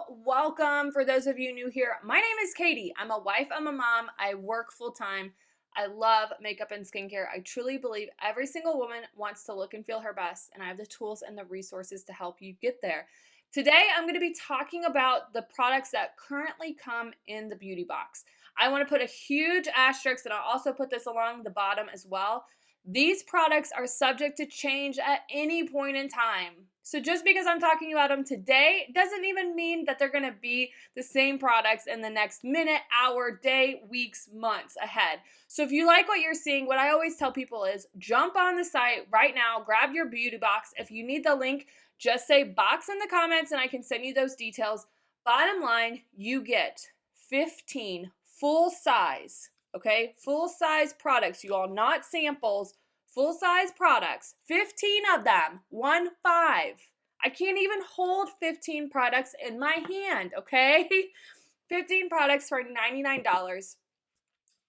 welcome. For those of you new here, my name is Katie. I'm a wife, I'm a mom, I work full-time. I love makeup and skincare. I truly believe every single woman wants to look and feel her best, and I have the tools and the resources to help you get there. Today, I'm going to be talking about the products that currently come in the beauty box. I want to put a huge asterisk, and I'll also put this along the bottom as well. These products are subject to change at any point in time. So just because I'm talking about them today doesn't even mean that they're going to be the same products in the next minute, hour, day, weeks, months ahead. So if you like what you're seeing, what I always tell people is jump on the site right now, grab your beauty box. If you need the link, just say box in the comments and I can send you those details. Bottom line, you get 15 full size, okay? Full size products, you all, not samples. Full size products, 15 of them, 1-5. I can't even hold 15 products in my hand, okay? 15 products for $99.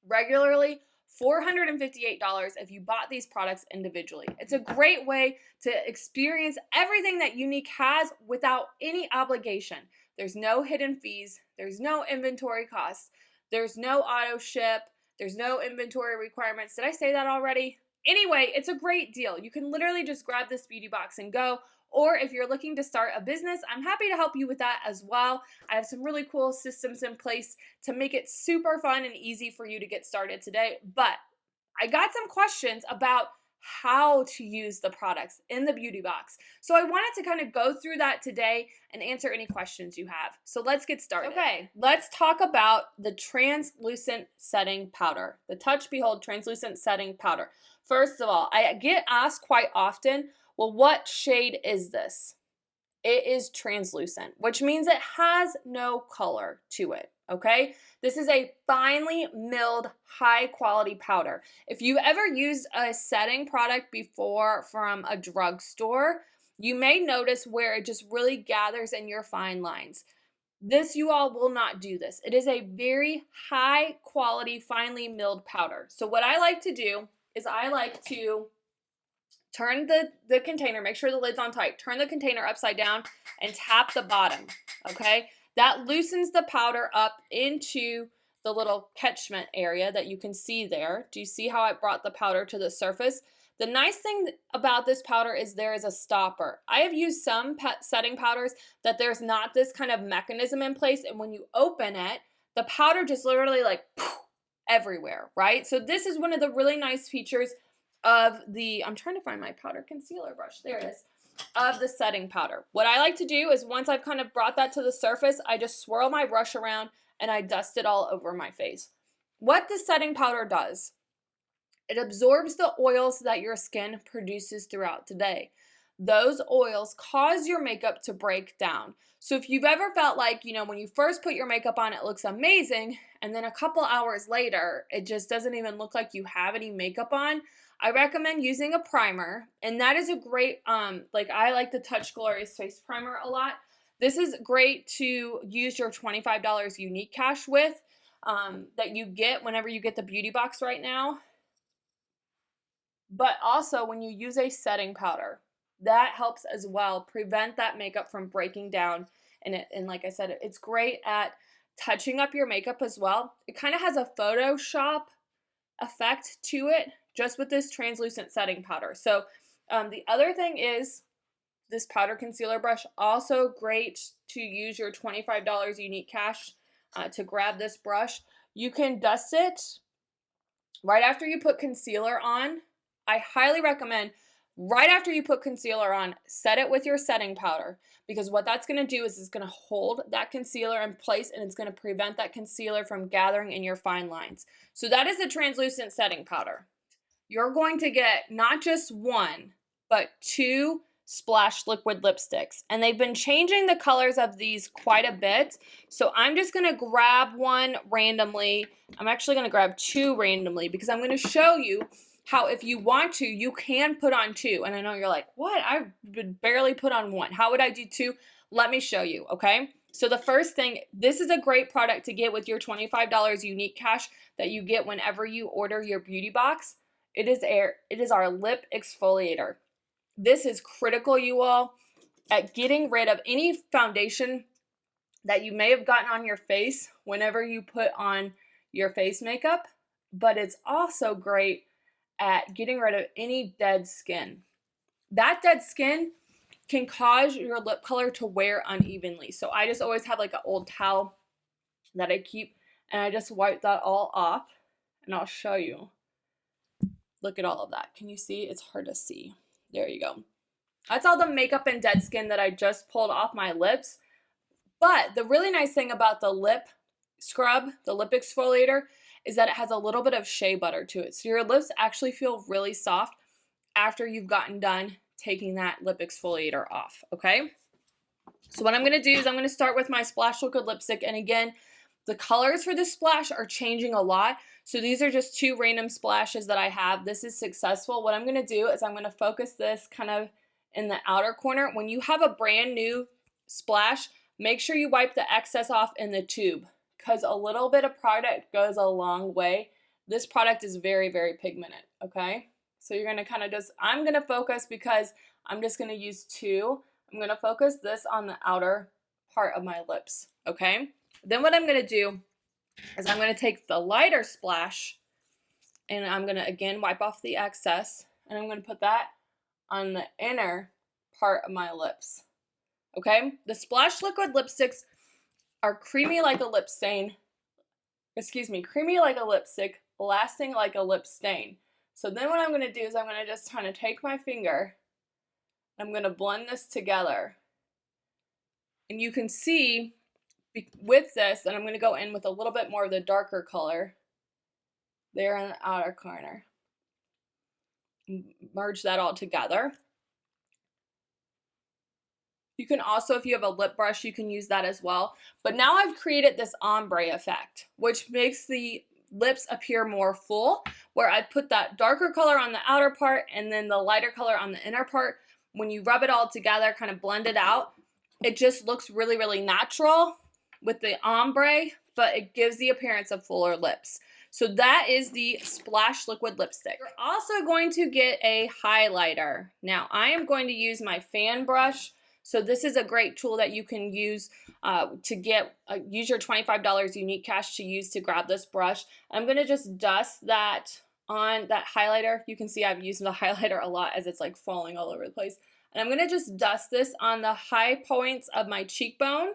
Regularly, $458 if you bought these products individually. It's a great way to experience everything that Younique has without any obligation. There's no hidden fees. There's no inventory costs. There's no auto ship. There's no inventory requirements. Did I say that already? Anyway, it's a great deal. You can literally just grab this beauty box and go. Or if you're looking to start a business, I'm happy to help you with that as well. I have some really cool systems in place to make it super fun and easy for you to get started today. But I got some questions about how to use the products in the beauty box. So I wanted to kind of go through that today and answer any questions you have. So let's get started. Okay, let's talk about the translucent setting powder, the Touch Behold translucent setting powder. First of all, I get asked quite often, well, what shade is this? It is translucent, which means it has no color to it, okay? This is a finely milled, high-quality powder. If you've ever used a setting product before from a drugstore, you may notice where it just really gathers in your fine lines. This, you all will not do this. It is a very high-quality, finely milled powder. So what I like to do is I like to turn the container, make sure the lid's on tight, turn the container upside down and tap the bottom, okay? That loosens the powder up into the little catchment area that you can see there. Do you see how I brought the powder to the surface? The nice thing about this powder is there is a stopper. I have used some setting powders that there's not this kind of mechanism in place, and when you open it, the powder just literally like poof, everywhere, right? So this is one of the really nice features of the, I'm trying to find my powder concealer brush, there it is, of the setting powder. What I like to do is once I've kind of brought that to the surface, I just swirl my brush around and I dust it all over my face. What the setting powder does, it absorbs the oils that your skin produces throughout the day. Those oils cause your makeup to break down. So if you've ever felt like, you know, when you first put your makeup on, it looks amazing, and then a couple hours later, it just doesn't even look like you have any makeup on, I recommend using a primer, and that is a great, like I like the Touch Glorious Face Primer a lot. This is great to use your $25 Younique cash with, that you get whenever you get the beauty box right now. But also when you use a setting powder, that helps as well prevent that makeup from breaking down. And like I said, it's great at touching up your makeup as well. It kind of has a Photoshop effect to it just with this translucent setting powder. So the other thing is this powder concealer brush, also great to use your $25 Younique cash to grab this brush. You can dust it right after you put concealer on. I highly recommend right after you put concealer on, set it with your setting powder, because what that's going to do is it's going to hold that concealer in place and it's going to prevent that concealer from gathering in your fine lines. So that is the translucent setting powder. You're going to get not just one, but 2 Splash liquid lipsticks. And they've been changing the colors of these quite a bit. So I'm just going to grab one randomly. I'm actually going to grab 2 randomly because I'm going to show you how if you want to, you can put on 2. And I know you're like, what? I would barely put on 1. How would I do 2? Let me show you, okay? So the first thing, this is a great product to get with your $25 Younique cash that you get whenever you order your beauty box. It is our lip exfoliator. This is critical, you all, at getting rid of any foundation that you may have gotten on your face whenever you put on your face makeup, but it's also great at getting rid of any dead skin. That dead skin can cause your lip color to wear unevenly. So I just always have like an old towel that I keep, and I just wipe that all off, and I'll show you. Look at all of that. Can you see? It's hard to see. There you go. That's all the makeup and dead skin that I just pulled off my lips. But the really nice thing about the lip scrub, the lip exfoliator, is that it has a little bit of shea butter to it. So your lips actually feel really soft after you've gotten done taking that lip exfoliator off, okay? So what I'm going to do is I'm going to start with my Splash Liquid Lipstick. And again, the colors for this splash are changing a lot. So these are just 2 random splashes that I have. This is Successful. What I'm going to do is I'm going to focus this kind of in the outer corner. When you have a brand new splash, make sure you wipe the excess off in the tube, because a little bit of product goes a long way. This product is very, very pigmented, okay? So you're gonna kind of just, I'm gonna focus because I'm just gonna use 2. I'm gonna focus this on the outer part of my lips, okay? Then what I'm gonna do is I'm gonna take the lighter splash and I'm gonna again wipe off the excess, and I'm gonna put that on the inner part of my lips. Okay, the Splash Liquid lipsticks are creamy like a lip stain. Creamy like a lipstick, lasting like a lip stain. So then what I'm going to do is I'm going to just kind of take my finger, I'm going to blend this together. And you can see with this that I'm going to go in with a little bit more of the darker color there in the outer corner. Merge that all together. You can also, if you have a lip brush, you can use that as well. But now I've created this ombre effect, which makes the lips appear more full, where I put that darker color on the outer part and then the lighter color on the inner part. When you rub it all together, kind of blend it out, it just looks really, really natural with the ombre, but it gives the appearance of fuller lips. So that is the Splash Liquid Lipstick. You're also going to get a highlighter. Now I am going to use my fan brush. So this is a great tool that you can use to get, use your $25 Younique cash to use to grab this brush. I'm going to just dust that on that highlighter. You can see I've used the highlighter a lot as it's like falling all over the place. And I'm going to just dust this on the high points of my cheekbone.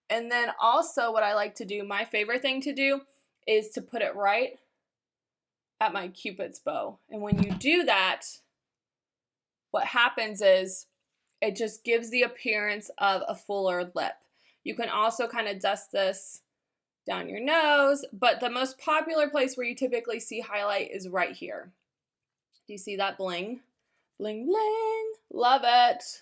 And then also what I like to do, my favorite thing to do, is to put it right at my Cupid's bow. And when you do that, what happens is it just gives the appearance of a fuller lip. You can also kind of dust this down your nose, but the most popular place where you typically see highlight is right here. Do you see that bling? Bling, bling. Love it.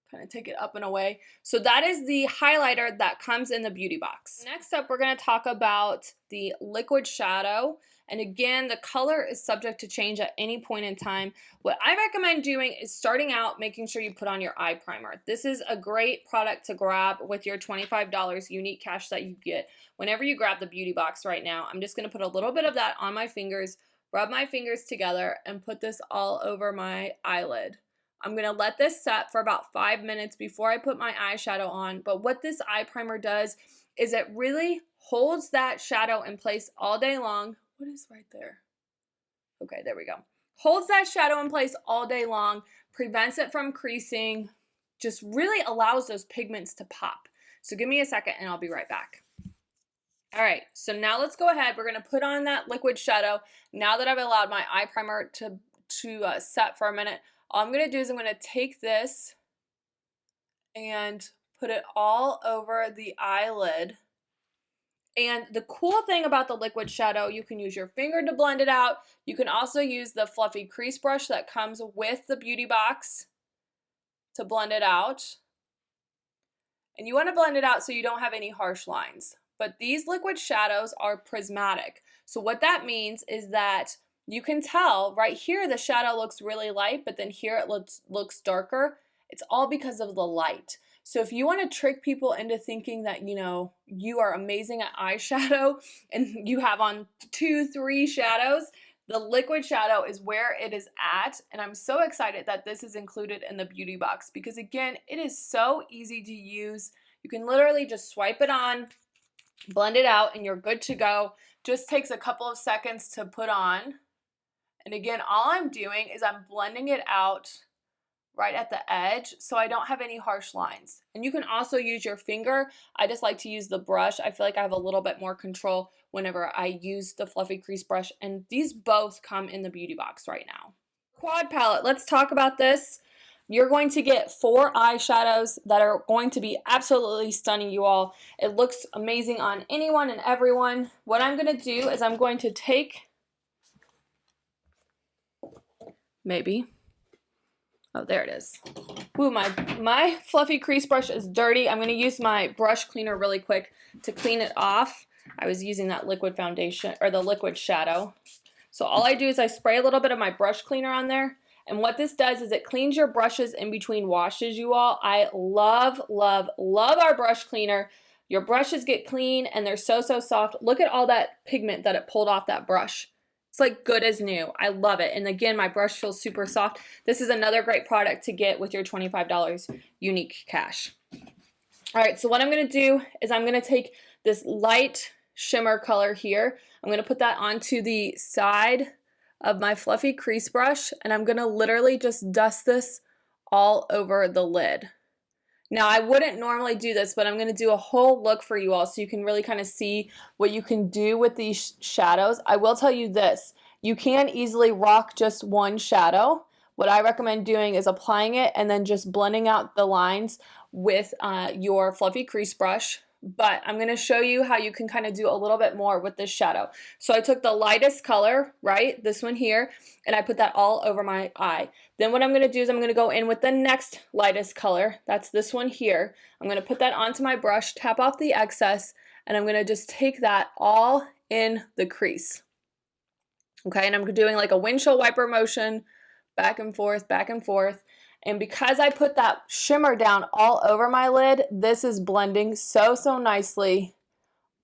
Kind of take it up and away. So that is the highlighter that comes in the beauty box. Next up, we're going to talk about the liquid shadow. And again, the color is subject to change at any point in time. What I recommend doing is starting out making sure you put on your eye primer. This is a great product to grab with your $25 Younique cash that you get whenever you grab the beauty box right now. I'm just going to put a little bit of that on my fingers, rub my fingers together, and put this all over my eyelid. I'm going to let this set for about 5 minutes before I put my eyeshadow on. But what this eye primer does is it really holds that shadow in place all day long. What is right there? Okay, there we go. Holds that shadow in place all day long, prevents it from creasing, just really allows those pigments to pop. So give me a second and I'll be right back. All right, so now let's go ahead. We're going to put on that liquid shadow. Now that I've allowed my eye primer to set for a minute, all I'm going to do is I'm going to take this and put it all over the eyelid. And the cool thing about the liquid shadow, you can use your finger to blend it out. You can also use the fluffy crease brush that comes with the beauty box to blend it out. And you want to blend it out so you don't have any harsh lines. But these liquid shadows are prismatic. So what that means is that you can tell right here the shadow looks really light, but then here it looks darker. It's all because of the light. So if you want to trick people into thinking that, you know, you are amazing at eyeshadow and you have on 2, 3 shadows, the liquid shadow is where it is at. And I'm so excited that this is included in the beauty box because again, it is so easy to use. You can literally just swipe it on, blend it out, and you're good to go. Just takes a couple of seconds to put on. And again, all I'm doing is I'm blending it out right at the edge so I don't have any harsh lines. And you can also use your finger. I just like to use the brush. I feel like I have a little bit more control whenever I use the fluffy crease brush, and these both come in the beauty box right now. Quad palette, let's talk about this. You're going to get 4 eyeshadows that are going to be absolutely stunning, you all. It looks amazing on anyone and everyone. What I'm going to do is I'm going to take, maybe, oh, there it is. Ooh, my fluffy crease brush is dirty. I'm going to use my brush cleaner really quick to clean it off. I was using that liquid foundation, or the liquid shadow. So all I do is I spray a little bit of my brush cleaner on there. And what this does is it cleans your brushes in between washes, you all. I love, love, love our brush cleaner. Your brushes get clean and they're so, so soft. Look at all that pigment that it pulled off that brush. It's like good as new. I love it. And again, my brush feels super soft. This is another great product to get with your $25 Younique cash. All right, so what I'm going to do is I'm going to take this light shimmer color here. I'm going to put that onto the side of my fluffy crease brush, and I'm going to literally just dust this all over the lid. Now, I wouldn't normally do this, but I'm going to do a whole look for you all so you can really kind of see what you can do with these shadows. I will tell you this, you can easily rock just one shadow. What I recommend doing is applying it and then just blending out the lines with your fluffy crease brush. But I'm going to show you how you can kind of do a little bit more with this shadow. So I took the lightest color, right, this one here, and I put that all over my eye. Then what I'm going to do is I'm going to go in with the next lightest color. That's this one here. I'm going to put that onto my brush, tap off the excess, and I'm going to just take that all in the crease. Okay, and I'm doing like a windshield wiper motion, back and forth, back and forth. And because I put that shimmer down all over my lid, this is blending so, so nicely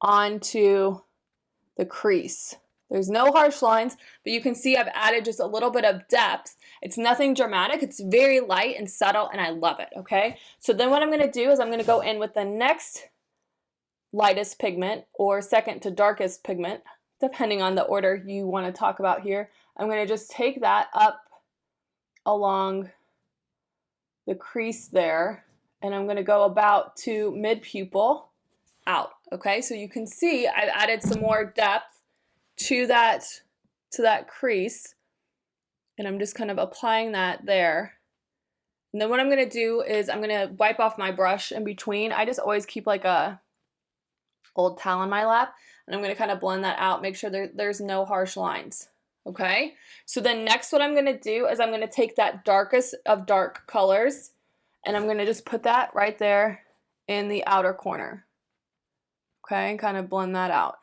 onto the crease. There's no harsh lines, but you can see I've added just a little bit of depth. It's nothing dramatic. It's very light and subtle, and I love it, okay? So then what I'm going to do is I'm going to go in with the next lightest pigment, or second to darkest pigment, depending on the order you want to talk about here. I'm going to just take that up along the crease there, and I'm going to go about to mid pupil out. Okay, so you can see I've added some more depth to that crease, and I'm just kind of applying that there. And then what I'm going to do is I'm going to wipe off my brush in between. I just always keep like a old towel on my lap, and I'm going to kind of blend that out, make sure there's no harsh lines. Okay, so then next what I'm going to do is I'm going to take that darkest of dark colors, and I'm going to just put that right there in the outer corner. Okay, and kind of blend that out.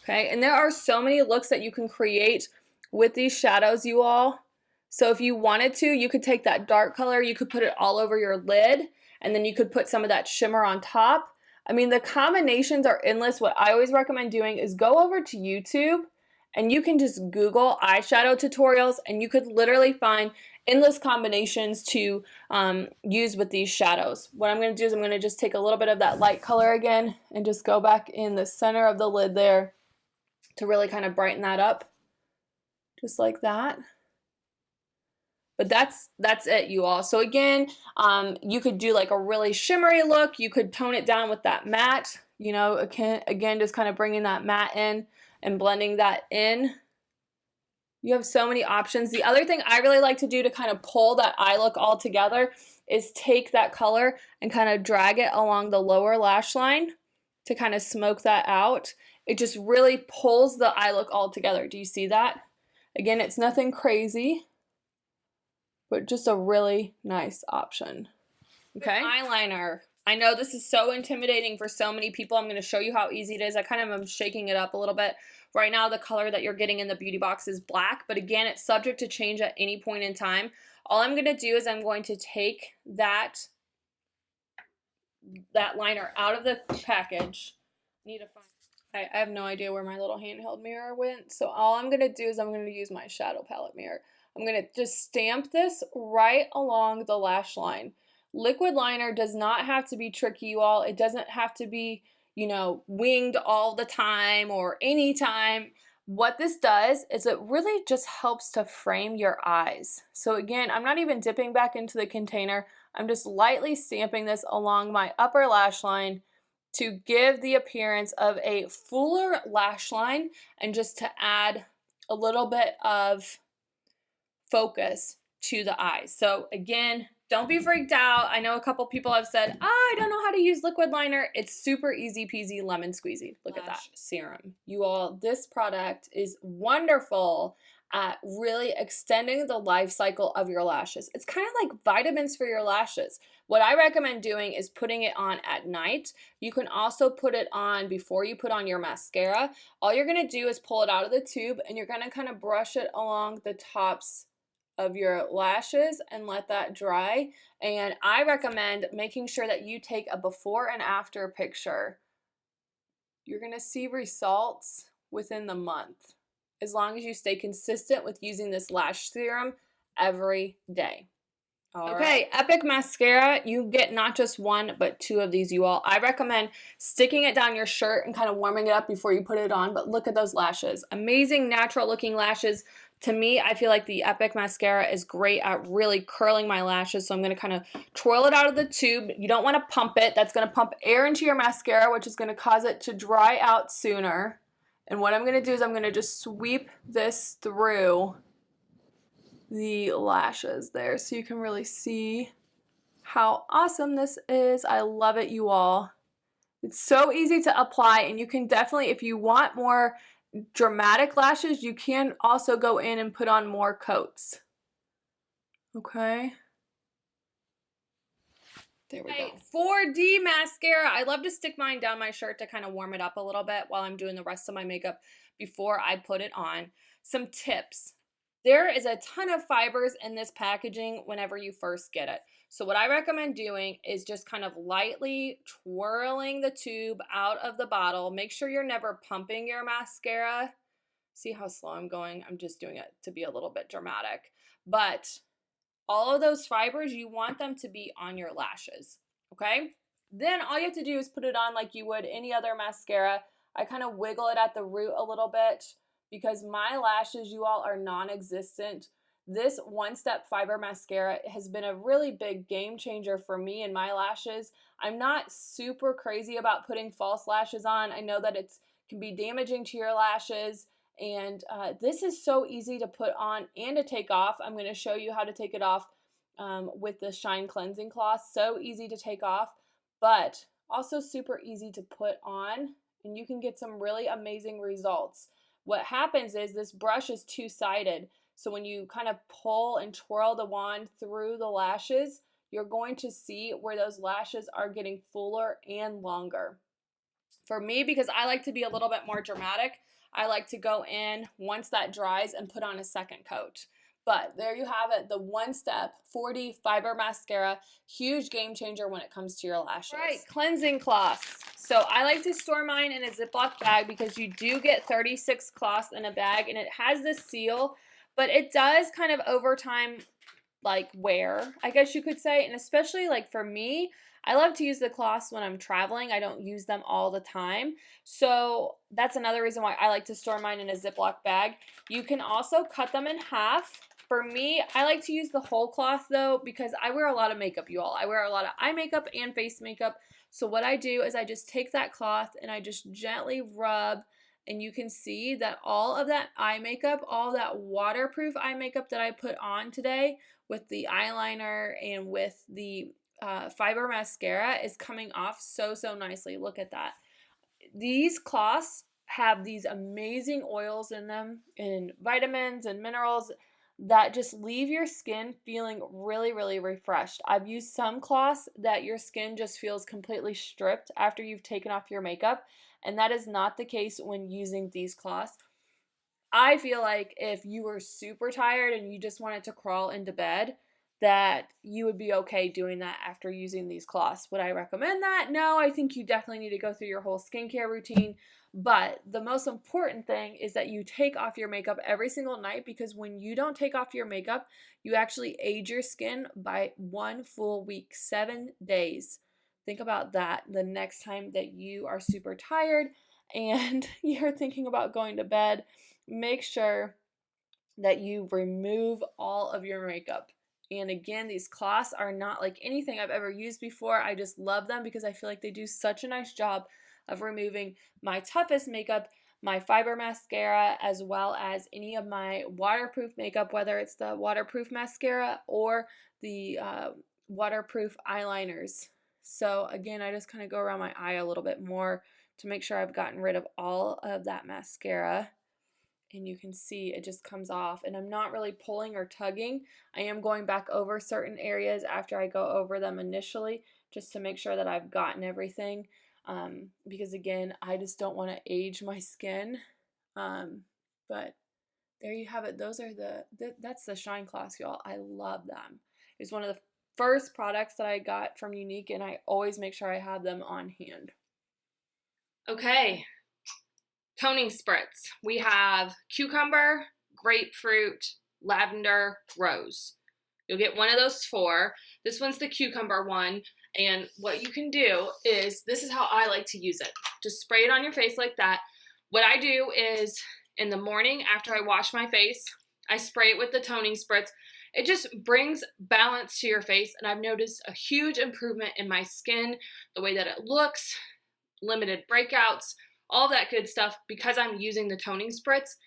Okay, and there are so many looks that you can create with these shadows, you all. So if you wanted to, you could take that dark color, you could put it all over your lid, and then you could put some of that shimmer on top. I mean, the combinations are endless. What I always recommend doing is go over to YouTube and you can just Google eyeshadow tutorials, and you could literally find endless combinations to use with these shadows. What I'm going to do is I'm going to just take a little bit of that light color again and just go back in the center of the lid there to really kind of brighten that up, just like that. But that's it, you all. So again, you could do like a really shimmery look. You could tone it down with that matte, you know, again, just kind of bringing that matte in and blending that in. You have so many options. The other thing I really like to do to kind of pull that eye look all together is take that color and kind of drag it along the lower lash line to kind of smoke that out. It just really pulls the eye look all together. Do you see that? Again, it's nothing crazy, but just a really nice option. Okay. Eyeliner. I know this is so intimidating for so many people. I'm going to show you how easy it is. I kind of am shaking it up a little bit. Right now, the color that you're getting in the beauty box is black, but again, it's subject to change at any point in time. All I'm going to do is I'm going to take that liner out of the package. I have no idea where my little handheld mirror went, so all I'm going to do is I'm going to use my shadow palette mirror. I'm going to just stamp this right along the lash line. Liquid liner does not have to be tricky, you all. It doesn't have to be, you know, winged all the time or anytime. What this does is it really just helps to frame your eyes. So again, I'm not even dipping back into the container. I'm just lightly stamping this along my upper lash line to give the appearance of a fuller lash line and just to add a little bit of focus to the eyes. So again, don't be freaked out. I know a couple people have said, I don't know how to use liquid liner. It's super easy peasy lemon squeezy. Look at that serum. You all, this product is wonderful at really extending the life cycle of your lashes. It's kind of like vitamins for your lashes. What I recommend doing is putting it on at night. You can also put it on before you put on your mascara. All you're gonna do is pull it out of the tube and you're gonna kind of brush it along the tops of your lashes and let that dry. And I recommend making sure that you take a before and after picture. You're gonna see results within the month as long as you stay consistent with using this lash serum every day. Okay, Epic Mascara. You get not just one, but two of these, you all. I recommend sticking it down your shirt and kind of warming it up before you put it on, but look at those lashes. Amazing, natural looking lashes. To me, I feel like the Epic Mascara is great at really curling my lashes, so I'm going to kind of twirl it out of the tube. You don't want to pump it. That's going to pump air into your mascara, which is going to cause it to dry out sooner. And what I'm going to do is I'm going to just sweep this through the lashes there so you can really see how awesome this is. I love it, you all. It's so easy to apply, and you can definitely, if you want more dramatic lashes, you can also go in and put on more coats. Okay. There we go. 4D mascara. I love to stick mine down my shirt to kind of warm it up a little bit while I'm doing the rest of my makeup before I put it on. Some tips. There is a ton of fibers in this packaging whenever you first get it. So what I recommend doing is just kind of lightly twirling the tube out of the bottle. Make sure you're never pumping your mascara. See how slow I'm going? I'm just doing it to be a little bit dramatic. But all of those fibers, you want them to be on your lashes, okay? Then all you have to do is put it on like you would any other mascara. I kind of wiggle it at the root a little bit because my lashes, you all, are non-existent. This one-step fiber mascara has been a really big game changer for me and my lashes. I'm not super crazy about putting false lashes on. I know that it can be damaging to your lashes, and this is so easy to put on and to take off. I'm going to show you how to take it off with the Shine Cleansing Cloth. So easy to take off, but also super easy to put on, and you can get some really amazing results. What happens is this brush is two-sided, so when you kind of pull and twirl the wand through the lashes, you're going to see where those lashes are getting fuller and longer. For me, because I like to be a little bit more dramatic, I like to go in once that dries and put on a second coat. But there you have it, the one-step 4D fiber mascara, huge game changer when it comes to your lashes. Right, cleansing cloths. So I like to store mine in a Ziploc bag because you do get 36 cloths in a bag, and it has this seal, but it does kind of over time like wear, I guess you could say, and especially like for me, I love to use the cloths when I'm traveling. I don't use them all the time. So that's another reason why I like to store mine in a Ziploc bag. You can also cut them in half. For me, I like to use the whole cloth though because I wear a lot of makeup, you all. I wear a lot of eye makeup and face makeup. So what I do is I just take that cloth and I just gently rub, and you can see that all of that eye makeup, all that waterproof eye makeup that I put on today with the eyeliner and with the fiber mascara is coming off so nicely. Look at that. These cloths have these amazing oils in them and vitamins and minerals that just leave your skin feeling really refreshed. I've used some cloths that your skin just feels completely stripped after you've taken off your makeup, and that is not the case when using these cloths. I feel like if you were super tired and you just wanted to crawl into bed, that you would be okay doing that after using these cloths. Would I recommend that? No, I think you definitely need to go through your whole skincare routine. But the most important thing is that you take off your makeup every single night, because when you don't take off your makeup, you actually age your skin by 1 full week, 7 days. Think about that the next time that you are super tired and you're thinking about going to bed. Make sure that you remove all of your makeup. And again, these cloths are not like anything I've ever used before. I just love them because I feel like they do such a nice job of removing my toughest makeup, my fiber mascara, as well as any of my waterproof makeup, whether it's the waterproof mascara or the waterproof eyeliners. So again, I just kind of go around my eye a little bit more to make sure I've gotten rid of all of that mascara. And you can see it just comes off, and I'm not really pulling or tugging. I am going back over certain areas after I go over them initially, just to make sure that I've gotten everything, because again, I just don't want to age my skin. But there you have it. Those are that's the Shine Cloths, y'all. I love them. It's one of the first products that I got from Younique, and I always make sure I have them on hand. Okay. Toning spritz. We have cucumber, grapefruit, lavender, rose. You'll get one of those 4. This one's the cucumber one. And what you can do is, this is how I like to use it. Just spray it on your face like that. What I do is, in the morning after I wash my face, I spray it with the toning spritz. It just brings balance to your face, and I've noticed a huge improvement in my skin, the way that it looks, limited breakouts, all that good stuff, because I'm using the toning spritz.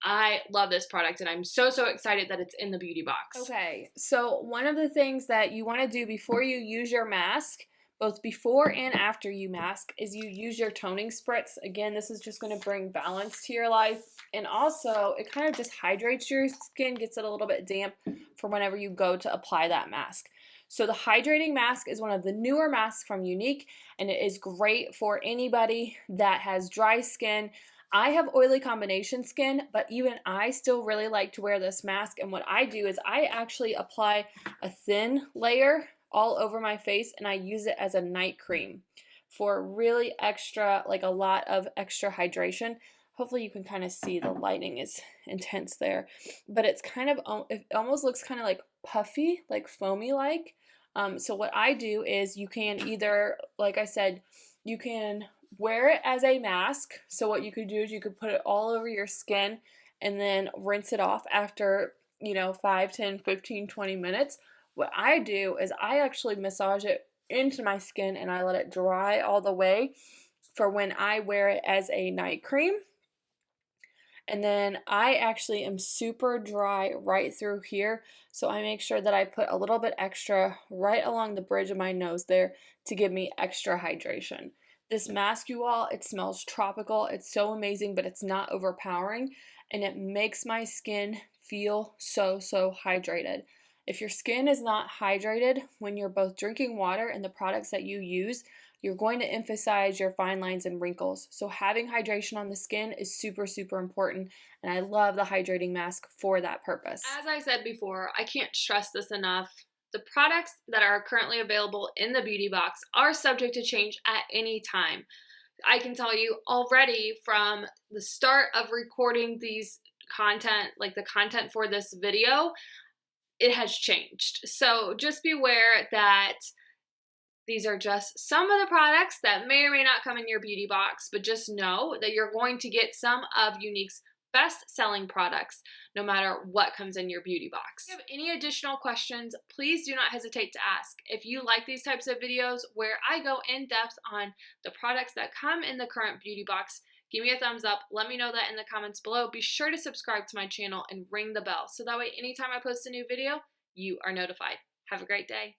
I love this product, and I'm so excited that it's in the beauty box. Okay, so one of the things that you want to do before you use your mask, both before and after you mask, is you use your toning spritz. Again, this is just going to bring balance to your life, and also it kind of just hydrates your skin, gets it a little bit damp for whenever you go to apply that mask. So the Hydrating Mask is one of the newer masks from Younique, and it is great for anybody that has dry skin. I have oily combination skin, but even I still really like to wear this mask, and what I do is I actually apply a thin layer all over my face, and I use it as a night cream for really extra, like a lot of extra hydration. Hopefully you can kind of see the lighting is intense there, but it's kind of, it almost looks kind of like puffy, like foamy like. So what I do is, you can either, like I said, you can wear it as a mask. So what you could do is you could put it all over your skin and then rinse it off after, 5, 10, 15, 20 minutes. What I do is I actually massage it into my skin and I let it dry all the way for when I wear it as a night cream. And then I actually am super dry right through here, so I make sure that I put a little bit extra right along the bridge of my nose there to give me extra hydration. This mask, you all, it smells tropical. It's so amazing, but it's not overpowering, and it makes my skin feel so hydrated. If your skin is not hydrated when you're both drinking water and the products that you use, you're going to emphasize your fine lines and wrinkles. So having hydration on the skin is super important, and I love the Hydrating Mask for that purpose. As I said before, I can't stress this enough. The products that are currently available in the beauty box are subject to change at any time. I can tell you already from the start of recording these content, like the content for this video, it has changed. So just beware that these are just some of the products that may or may not come in your beauty box, but just know that you're going to get some of Younique's best-selling products no matter what comes in your beauty box. If you have any additional questions, please do not hesitate to ask. If you like these types of videos where I go in depth on the products that come in the current beauty box, give me a thumbs up. Let me know that in the comments below. Be sure to subscribe to my channel and ring the bell so that way anytime I post a new video, you are notified. Have a great day.